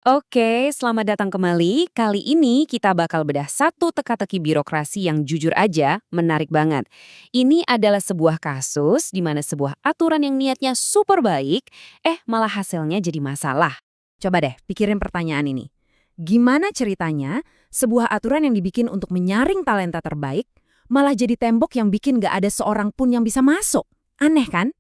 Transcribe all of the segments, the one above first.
Oke, selamat datang kembali. Kali ini kita bakal bedah satu teka-teki birokrasi yang jujur aja menarik banget. Ini adalah sebuah kasus di mana sebuah aturan yang niatnya super baik, malah hasilnya jadi masalah. Coba deh pikirin pertanyaan ini. Gimana ceritanya sebuah aturan yang dibikin untuk menyaring talenta terbaik malah jadi tembok yang bikin gak ada seorang pun yang bisa masuk? Aneh kan?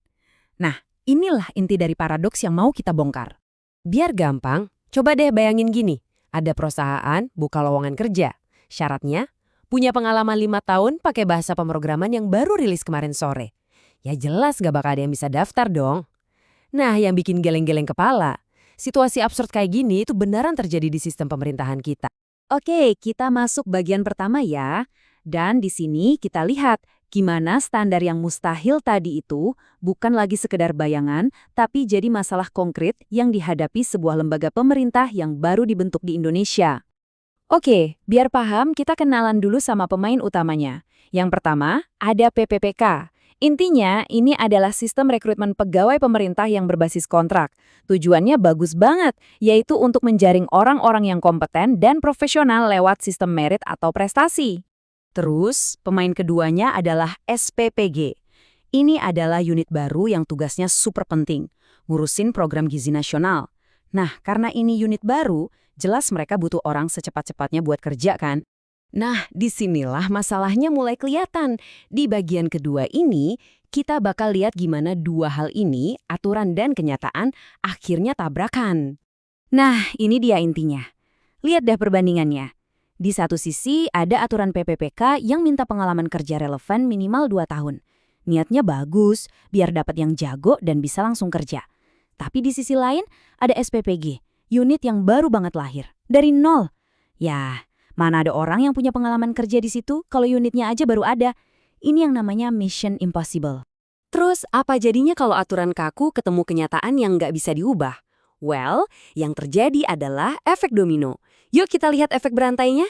Nah, inilah inti dari paradoks yang mau kita bongkar. Biar gampang, coba deh bayangin gini. Ada perusahaan buka lowongan kerja. Syaratnya, punya pengalaman 5 tahun pakai bahasa pemrograman yang baru rilis kemarin sore. Ya jelas gak bakal ada yang bisa daftar dong. Nah, yang bikin geleng-geleng kepala, situasi absurd kayak gini itu beneran terjadi di sistem pemerintahan kita. Oke, kita masuk bagian pertama ya. Dan di sini kita lihat gimana standar yang mustahil tadi itu bukan lagi sekedar bayangan, tapi jadi masalah konkret yang dihadapi sebuah lembaga pemerintah yang baru dibentuk di Indonesia. Oke, biar paham kita kenalan dulu sama pemain utamanya. Yang pertama, ada PPPK. Intinya, ini adalah sistem rekrutmen pegawai pemerintah yang berbasis kontrak. Tujuannya bagus banget, yaitu untuk menjaring orang-orang yang kompeten dan profesional lewat sistem merit atau prestasi. Terus, pemain keduanya adalah SPPG. Ini adalah unit baru yang tugasnya super penting, ngurusin program gizi nasional. Nah, karena ini unit baru, jelas mereka butuh orang secepat-cepatnya buat kerja kan? Nah, disinilah masalahnya mulai kelihatan. Di bagian kedua ini, kita bakal lihat gimana dua hal ini, aturan dan kenyataan, akhirnya tabrakan. Nah, ini dia intinya. Lihat deh perbandingannya. Di satu sisi, ada aturan PPPK yang minta pengalaman kerja relevan minimal 2 tahun. Niatnya bagus, biar dapat yang jago dan bisa langsung kerja. Tapi di sisi lain, ada SPPG, unit yang baru banget lahir, dari nol. Ya, mana ada orang yang punya pengalaman kerja di situ kalau unitnya aja baru ada. Ini yang namanya mission impossible. Terus apa jadinya kalau aturan kaku ketemu kenyataan yang nggak bisa diubah? Well, yang terjadi adalah efek domino. Yuk kita lihat efek berantainya.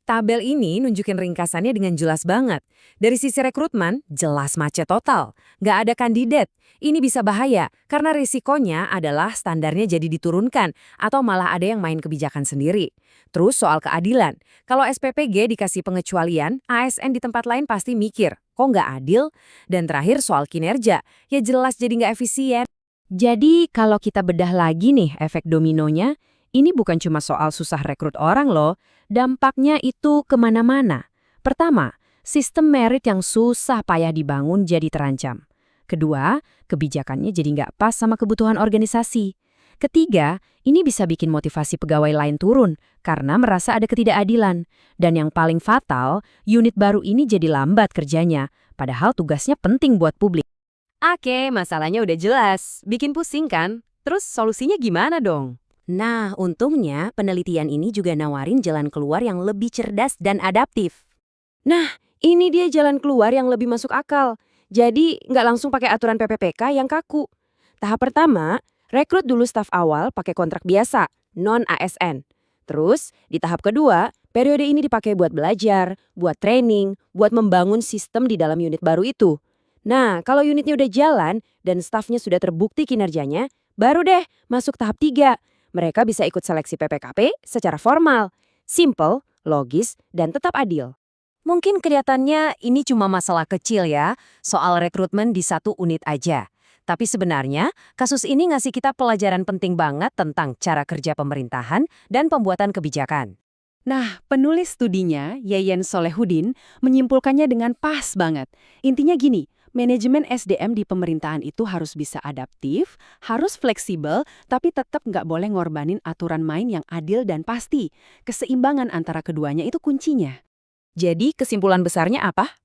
Tabel ini nunjukin ringkasannya dengan jelas banget. Dari sisi rekrutmen, jelas macet total. Nggak ada kandidat. Ini bisa bahaya, karena risikonya adalah standarnya jadi diturunkan, atau malah ada yang main kebijakan sendiri. Terus soal keadilan. Kalau SPPG dikasih pengecualian, ASN di tempat lain pasti mikir, kok nggak adil? Dan terakhir soal kinerja, ya jelas jadi nggak efisien. Jadi kalau kita bedah lagi nih efek dominonya, ini bukan cuma soal susah rekrut orang loh, dampaknya itu kemana-mana. Pertama, sistem merit yang susah payah dibangun jadi terancam. Kedua, kebijakannya jadi nggak pas sama kebutuhan organisasi. Ketiga, ini bisa bikin motivasi pegawai lain turun karena merasa ada ketidakadilan. Dan yang paling fatal, unit baru ini jadi lambat kerjanya, padahal tugasnya penting buat publik. Oke, masalahnya udah jelas. Bikin pusing kan? Terus solusinya gimana dong? Nah, untungnya penelitian ini juga nawarin jalan keluar yang lebih cerdas dan adaptif. Nah, ini dia jalan keluar yang lebih masuk akal. Jadi, nggak langsung pakai aturan PPPK yang kaku. Tahap pertama, rekrut dulu staf awal pakai kontrak biasa, non-ASN. Terus, di tahap kedua, periode ini dipakai buat belajar, buat training, buat membangun sistem di dalam unit baru itu. Nah, kalau unitnya udah jalan dan stafnya sudah terbukti kinerjanya, baru deh masuk tahap 3. Mereka bisa ikut seleksi PPKP secara formal, simple, logis, dan tetap adil. Mungkin kelihatannya ini cuma masalah kecil ya, soal rekrutmen di satu unit aja. Tapi sebenarnya, kasus ini ngasih kita pelajaran penting banget tentang cara kerja pemerintahan dan pembuatan kebijakan. Nah, penulis studinya, Yeyen Solehudin, menyimpulkannya dengan pas banget. Intinya gini, manajemen SDM di pemerintahan itu harus bisa adaptif, harus fleksibel, tapi tetap nggak boleh ngorbanin aturan main yang adil dan pasti. Keseimbangan antara keduanya itu kuncinya. Jadi kesimpulan besarnya apa?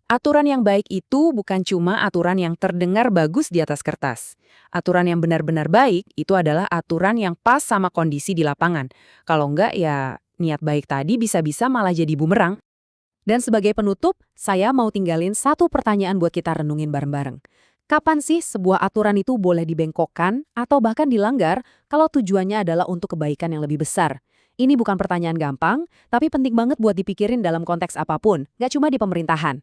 Aturan yang baik itu bukan cuma aturan yang terdengar bagus di atas kertas. Aturan yang benar-benar baik itu adalah aturan yang pas sama kondisi di lapangan. Kalau enggak ya niat baik tadi bisa-bisa malah jadi bumerang. Dan sebagai penutup, saya mau tinggalin satu pertanyaan buat kita renungin bareng-bareng. Kapan sih sebuah aturan itu boleh dibengkokkan atau bahkan dilanggar kalau tujuannya adalah untuk kebaikan yang lebih besar? Ini bukan pertanyaan gampang, tapi penting banget buat dipikirin dalam konteks apapun, nggak cuma di pemerintahan.